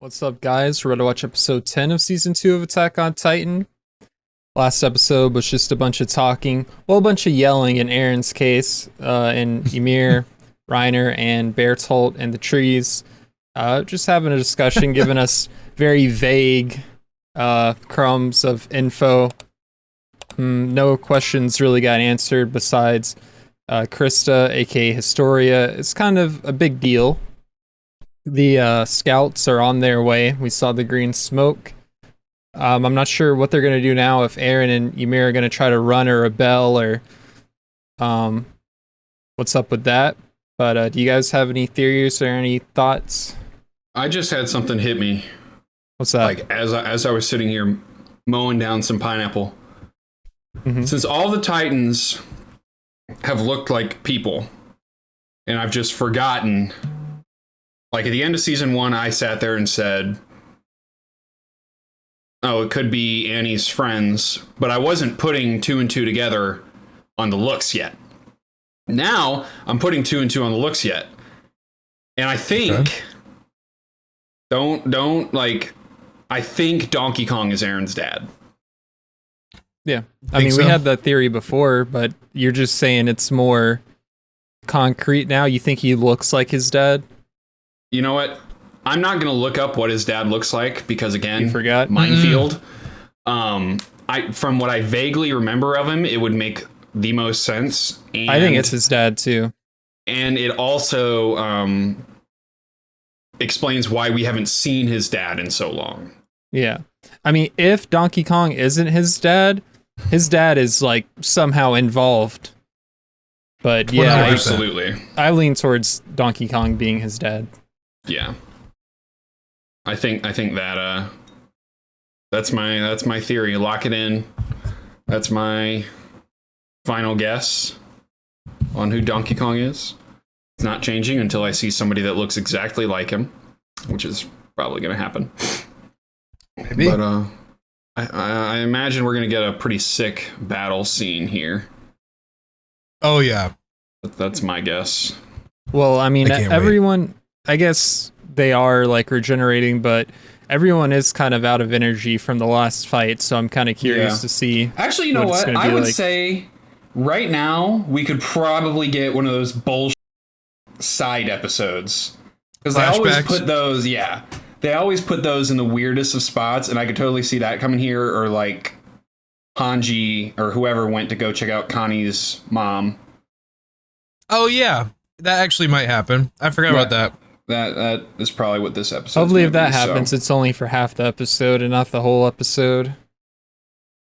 What's up, guys? We're about to watch episode 10 of season 2 of Attack on Titan. Last episode was just a bunch of talking, well, a bunch of yelling in Aaron's case, and Ymir, Reiner, and Bertolt and the trees, just having a discussion, giving us very vague crumbs of info. No questions really got answered besides Krista, aka Historia. It's kind of a big deal. The scouts are on their way. We saw the green smoke. I'm not sure what they're going to do now, if Eren and Ymir are going to try to run or rebel, or what's up with that. But do you guys have any theories or any thoughts? I just had something hit me. What's that? Like as I was sitting here mowing down some pineapple. Mm-hmm. Since all the Titans have looked like people, and I've just forgotten. Like, at the end of season 1, I sat there and said, oh, it could be Annie's friends, but I wasn't putting 2 and 2 together on the looks yet. Now, I'm putting 2 and 2 on the looks yet. And I think, I think Donkey Kong is Eren's dad. Yeah. I mean, we had that theory before, but you're just saying it's more concrete now. You think he looks like his dad? You know what? I'm not going to look up what his dad looks like because, again, you forgot? Minefield. From what I vaguely remember of him, it would make the most sense. And, I think it's his dad too. And it also explains why we haven't seen his dad in so long. Yeah. I mean, if Donkey Kong isn't his dad is like somehow involved. But yeah, absolutely. I lean towards Donkey Kong being his dad. Yeah, I think that that's my theory. Lock it in. That's my final guess on who Donkey Kong is. It's not changing until I see somebody that looks exactly like him, which is probably going to happen. Maybe. But I imagine we're going to get a pretty sick battle scene here. Oh yeah, that's my guess. Well, I mean, everyone. Wait. I guess they are like regenerating, but everyone is kind of out of energy from the last fight, so I'm kind of curious to see. Actually, you know what? I would say right now we could probably get one of those bullshit side episodes. Because they always put those, they always put those in the weirdest of spots, and I could totally see that coming here, or like Hanji or whoever went to go check out Connie's mom. Oh yeah, that actually might happen. I forgot about that. That is probably what this episode. Hopefully, if that happens, it's only for half the episode and not the whole episode.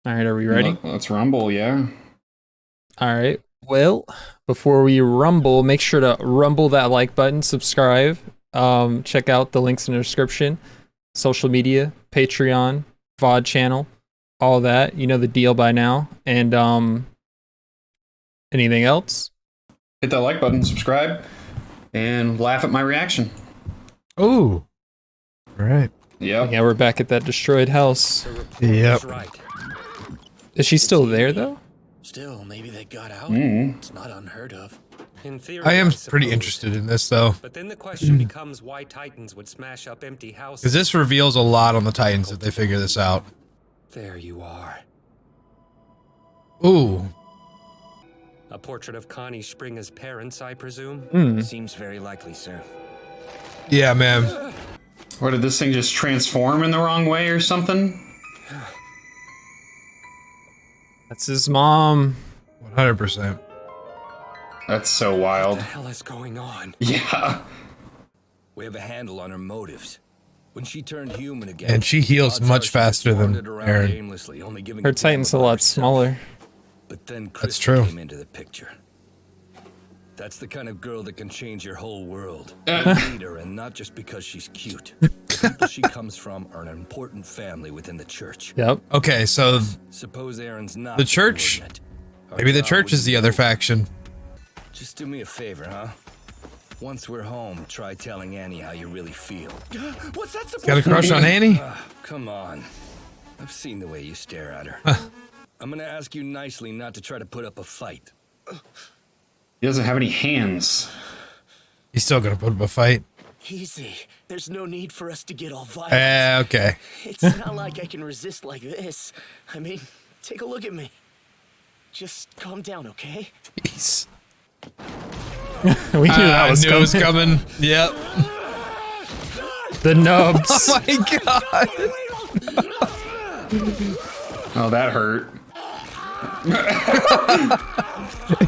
All right, are we ready? Let's rumble, yeah. All right. Well, before we rumble, make sure to rumble that like button, subscribe, check out the links in the description, social media, Patreon, VOD channel, all that. You know the deal by now. And anything else? Hit that like button, subscribe, and laugh at my reaction. Ooh. All right. Yep. Yeah, we're back at that destroyed house. Yep. Is she still there, though? Still, maybe they got out. It's not unheard of. In theory, I am pretty interested in this, though. But then the question becomes why Titans would smash up empty houses. Because this reveals a lot on the Titans if they figure this out. There you are. Ooh. A portrait of Connie Springer's parents, I presume? Seems very likely, sir. Yeah, man. Or did this thing just transform in the wrong way or something? That's his mom. 100%. That's so wild. What the hell is going on? Yeah. We have a handle on her motives. When she turned human again, And she heals much faster than Eren. Her Titan's a lot smaller. But then That's true. came into the picture. That's the kind of girl that can change your whole world. Need her, and not just because she's cute. The people she comes from are an important family within the church. Yep. Okay, so Suppose Aaron's not the church. Maybe the church is the other faction. Just do me a favor, huh? Once we're home, try telling Annie how you really feel. What's that supposed to Got a crush on Annie? Come on. I've seen the way you stare at her. I'm gonna ask you nicely not to try to put up a fight. He doesn't have any hands. He's still gonna put up a fight. Easy. There's no need for us to get all violent. Okay. It's not like I can resist like this. I mean, take a look at me. Just calm down, okay? Jeez. We knew that was knew it was coming. Yep. The nubs. Oh my god. Oh, that hurt.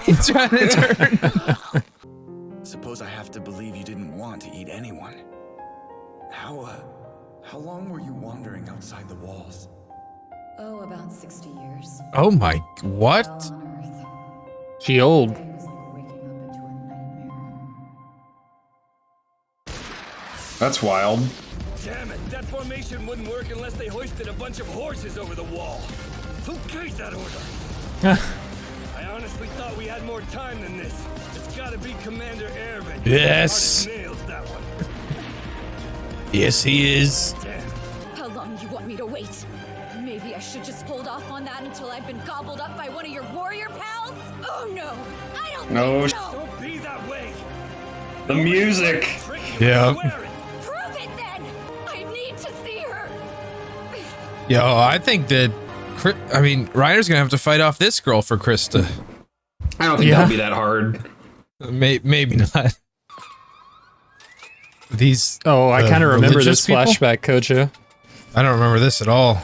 He's trying to turn. Suppose I have to believe you didn't want to eat anyone. How long were you wandering outside the walls? Oh, about 60 years. Oh my, what? Hell on Earth. She old. It was like waking up into a nightmare. That's wild. Damn it, that formation wouldn't work unless they hoisted a bunch of horses over the wall. Who gave that order? I honestly thought we had more time than this. It's gotta be Commander Ervin. Yes. Nails that one. Yes, he is. Damn. How long you want me to wait? Maybe I should just hold off on that until I've been gobbled up by one of your warrior pals? Oh no! I don't No. think so! Don't be that way. The music. Yeah. Prove it then! I need to see her! Yo, I think that, Reiner's gonna have to fight off this girl for Krista. I don't think that'll be that hard. Maybe not. These. Oh, I kind of remember this people? flashback, Kojo. I don't remember this at all.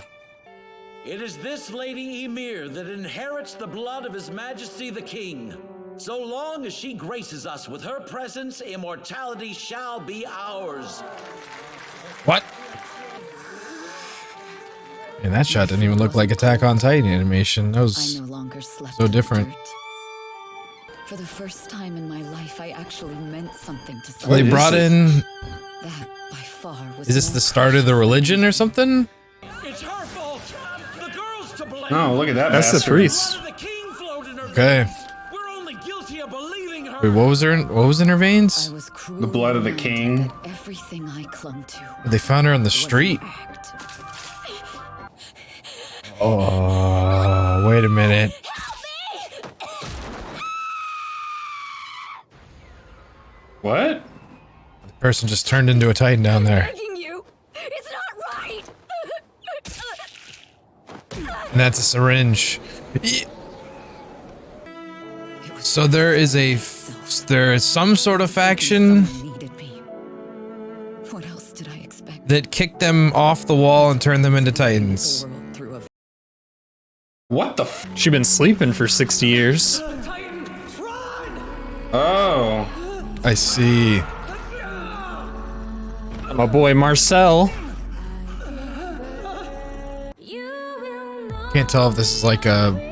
It is this Lady Ymir that inherits the blood of His Majesty the King. So long as she graces us with her presence, immortality shall be ours. What? And that shot didn't even look like Attack on Titan animation. That I was no longer slept so in the different. dirt. For the first time in my life, I actually meant something to They someone. brought in. That by far was Is this more the start of the religion or something? It's her fault. The girl's to blame. Oh, look at that That's the bastard. priest. The king flowed in her Okay. veins. We're only guilty of believing her. Wait, what was in her I veins? was The blood of the king. Everything I clung to They found her on the was an street. act. Oh, wait a minute. What? The person just turned into a Titan down there. Begging you, it's not right. And that's a syringe. So there is some sort of faction Someone needed me. What else did I expect? that kicked them off the wall and turned them into Titans. The world through a What the f? She been sleeping for 60 years. Oh. I see. My boy Marcel. Can't tell if this is like a.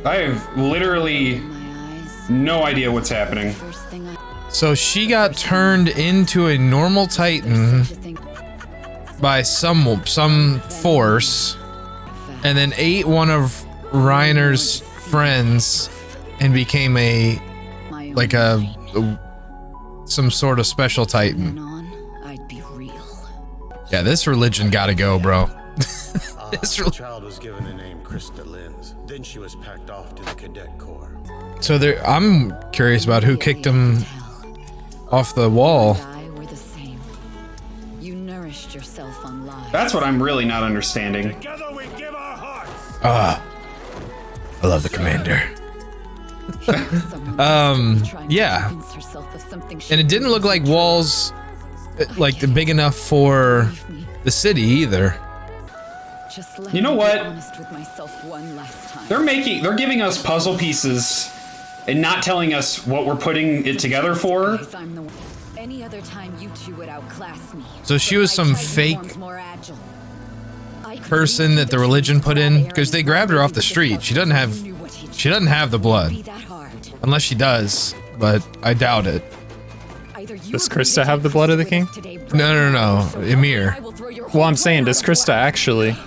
I have literally my eyes. no idea what's happening. First thing I So she got turned into a normal Titan to think by some force, and then ate one of Reiner's friends and became some sort of special Titan. on, I'd be real. Yeah, this religion gotta go, bro. The child was given a name, Krista Linz. Then she was packed off to the cadet corps. So I'm curious about who kicked him off the wall. I were the same. You nourished yourself on lies. That's what I'm really not understanding. Together we give our hearts. I love the commander. Someone trying to yeah. convince herself of something she And it didn't look like wasn't walls, like big enough for true. Believe me, the city either. just let You know me what? Be honest with myself one last time. They're giving us puzzle pieces and not telling us what we're putting it together for. Because I'm the one. Any other time you two would outclass me. So she But was my some Titan fake form's more agile. I could person that the reach religion put in, air because they and grabbed her off into the street. self She doesn't have who knew what he'd she doesn't have the blood, be that hard. unless she does, but I doubt it. Either you Does agree Krista to have the take blood of the Krista king? with us today, No. so Emir. I will throw your Well, whole I'm saying, plan does out the Krista window. actually?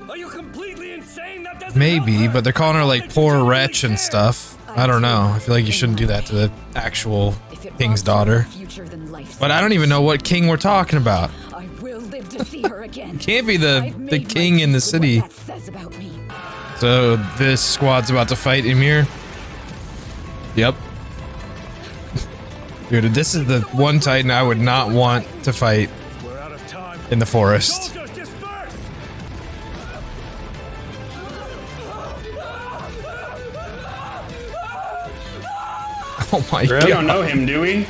Are you completely insane? That doesn't Maybe, help her. but they're calling her like That poor doesn't wretch and care. stuff. I don't know. I feel like you shouldn't do that to the actual If it king's robs you of daughter. a future, then life's But I don't even know what king we're talking about. I will live to see her again. Can't be I've the made my king in the peace with city. what that says about me. So this squad's about to fight Ymir. Yep. Dude, this is the one Titan I would not want to fight in the forest. Oh my god. We don't know him, do we?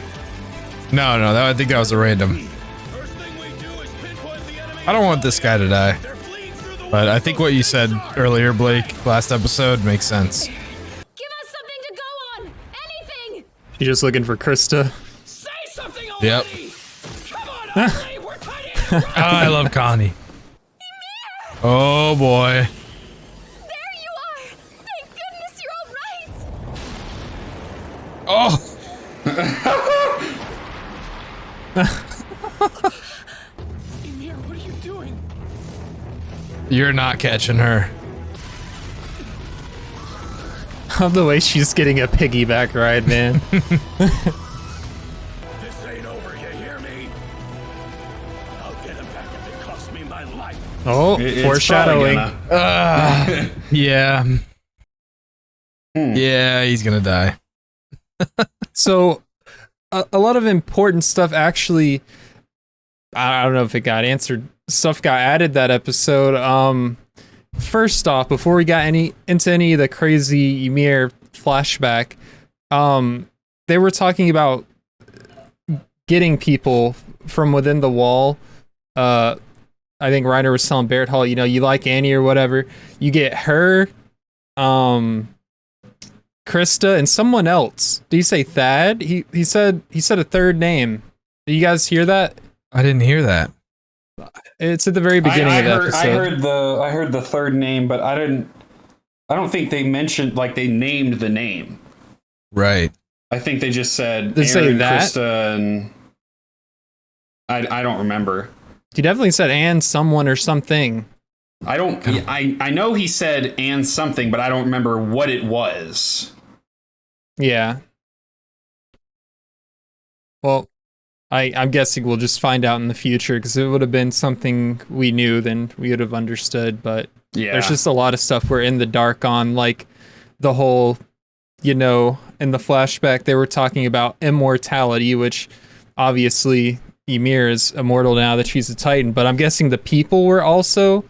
No, I think that was a random. I don't want this guy to die. But I think what you said earlier, Blake, last episode, makes sense. Give us something to go on! Anything! She's just looking for Krista. Say something Yep. Come on, Ollie, we're fighting. I love Connie. Oh boy. There you are! Thank goodness you're alright! Oh! Ymir, what are you doing? You're not catching her. Of the way she's getting a piggyback ride, man. This ain't over, you hear me? I'll get him back if it costs me my life. Oh, foreshadowing. Yeah. Yeah, he's gonna die. So, a lot of important stuff actually, I don't know if it got answered, stuff got added that episode. First off, before we got into any of the crazy Ymir flashback, they were talking about getting people from within the wall. I think Reiner was telling Barrett Hall, you know, you like Annie or whatever, you get her, Krista, and someone else. Did he say Thad? He said a third name. Did you guys hear that? I didn't hear that. It's at the very beginning of the episode. I heard the third name, but I don't think they mentioned, like, they named the name. Right. I think they just said Did Aaron, say that? Krista, and I don't remember. He definitely said and someone or something. I know he said and something, but I don't remember what it was. Yeah. Well, I'm guessing we'll just find out in the future, because if it would have been something we knew, then we would have understood. But yeah, there's just a lot of stuff we're in the dark on, like the whole, you know, in the flashback they were talking about immortality, which obviously Ymir is immortal now that she's a Titan, but I'm guessing the people were also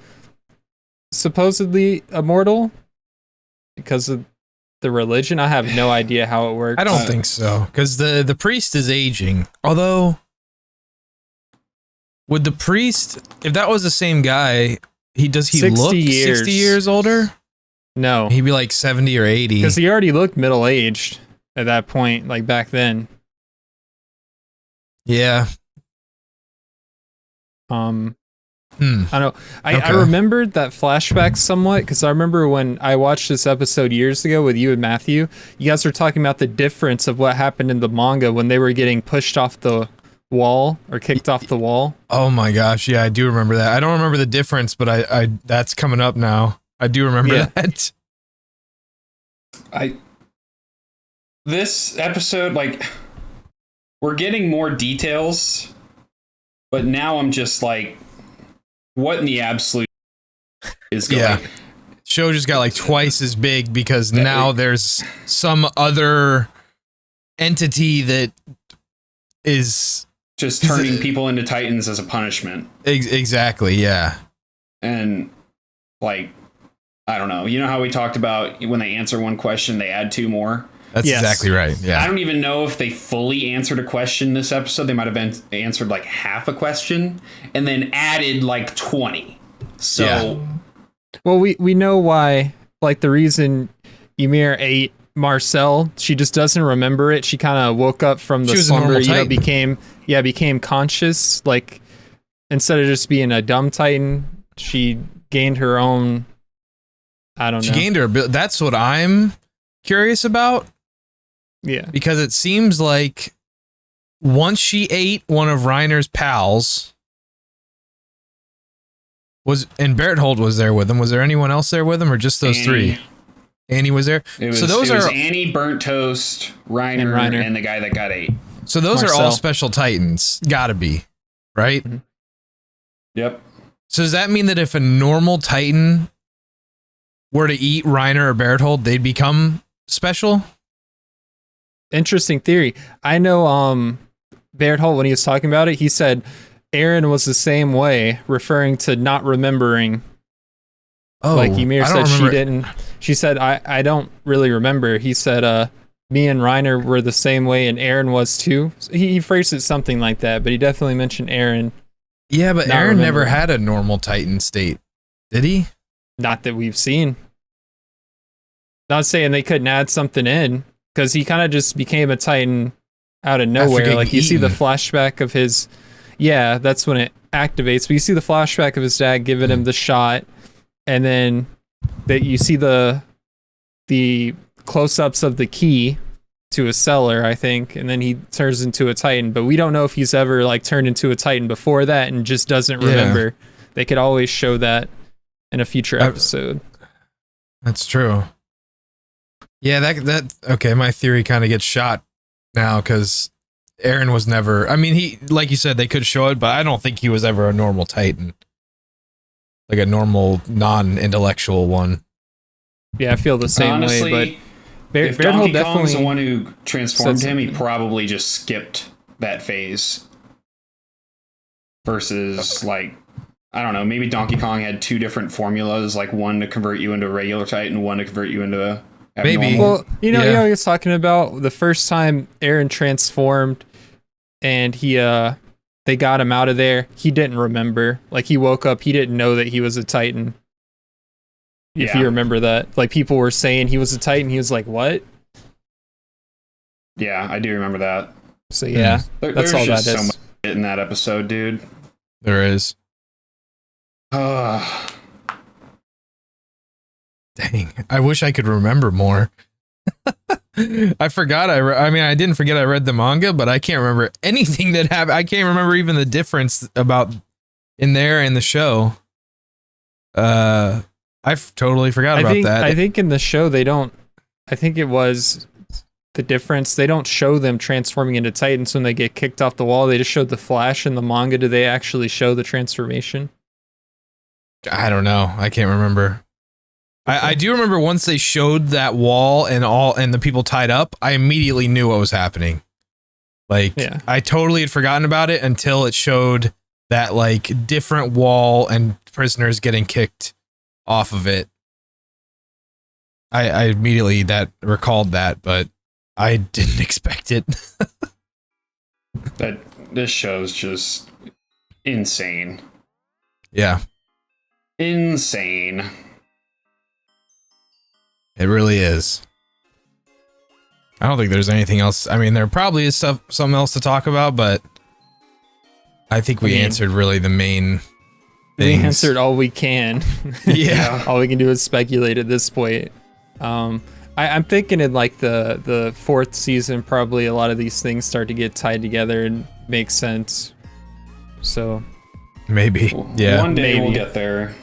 supposedly immortal because of the religion. I have no idea how it works. I don't think so, because the priest is aging. Although, would the priest, if that was the same guy, he look 60 years older? No, he'd be like 70 or 80. Because he already looked middle aged at that point, like back then. Yeah. I don't know. I remembered that flashback somewhat, because I remember when I watched this episode years ago with you and Matthew, you guys were talking about the difference of what happened in the manga when they were getting pushed off the wall or kicked off the wall. Oh my gosh, yeah, I do remember that. I don't remember the difference, but I that's coming up now. I do remember that. This episode, like, we're getting more details, but now I'm just like, what in the absolute is going on? Show just got like twice as big because now there's some other entity that is just turning people into Titans as a punishment. Exactly, yeah. And, like, I don't know. You know how we talked about when they answer one question, they add two more? That's exactly right. Yeah. I don't even know if they fully answered a question this episode. They might have answered like half a question and then added like 20. So, well, we know why. Like, the reason Ymir ate Marcel, she just doesn't remember it. She kind of woke up from the slumber, you know, became conscious. Like, instead of just being a dumb Titan, she gained her own. I don't know. She gained her ability. That's what I'm curious about. Yeah. Because it seems like once she ate one of Reiner's pals, and Berthold was there with him. Was there anyone else there with him, or just those three? Annie was there. So those are Annie, Burnt Toast, Reiner, and the guy that got ate. So those are all special Titans. Gotta be, right? Mm-hmm. Yep. So does that mean that if a normal Titan were to eat Reiner or Berthold, they'd become special? interesting theory. I know Baird Holt, when he was talking about it, he said Eren was the same way, referring to not remembering. Oh, like Ymir said she didn't. She said, I don't really remember. He said, me and Reiner were the same way, and Eren was too. He phrased it something like that, but he definitely mentioned Eren. Yeah, but Eren never had a normal Titan state, did he? Not that we've seen. Not saying they couldn't add something in, because he kind of just became a Titan out of nowhere. Like you see the flashback of his, yeah, that's when it activates. But you see the flashback of his dad giving him the shot, and then that you see the close-ups of the key to a cellar, I think, and then he turns into a Titan. But we don't know if he's ever like turned into a Titan before that and just doesn't remember. They could always show that in a future episode. That's true. Yeah, that okay. My theory kind of gets shot now because Eren was never. I mean, he, like you said, they could show it, but I don't think he was ever a normal Titan, like a normal non-intellectual one. Yeah, I feel the same Honestly, way. But if Donkey Kong's the one who transformed him, he probably just skipped that phase. Versus, like, I don't know, maybe Donkey Kong had two different formulas, like one to convert you into a regular Titan, one to convert you into a abnormal. Maybe. Well, you know what he was talking about? The first time Eren transformed and they got him out of there, he didn't remember. Like, he woke up, he didn't know that he was a Titan. If you remember that. Like, people were saying he was a Titan, he was like, what? Yeah, I do remember that. So, yeah, that's all that is. There's so much in that episode, dude. There is. Dang, I wish I could remember more. I forgot. I mean, I didn't forget I read the manga, but I can't remember anything that happened. I can't remember even the difference about in there and the show. I've totally forgot about that. I think in the show they don't. I think it was the difference. They don't show them transforming into Titans when they get kicked off the wall. They just showed the flash in the manga. Do they actually show the transformation? I don't know. I can't remember. Okay. I do remember once they showed that wall and the people tied up, I immediately knew what was happening. Like, I totally had forgotten about it until it showed that like different wall and prisoners getting kicked off of it. I immediately recalled that, but I didn't expect it. But this show's just insane. Yeah. Insane. It really is. I don't think there's anything else. I mean, there probably is something else to talk about, but I think we answered really the main things. We answered all we can. Yeah. All we can do is speculate at this point. I'm thinking in like the fourth season, probably a lot of these things start to get tied together and make sense. So maybe. Yeah. One day we'll get there.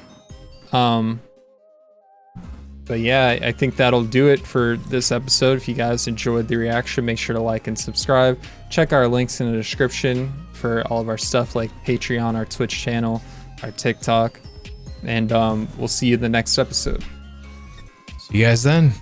But yeah, I think that'll do it for this episode. If you guys enjoyed the reaction, make sure to like and subscribe. Check our links in the description for all of our stuff like Patreon, our Twitch channel, our TikTok, and we'll see you in the next episode. See you guys then.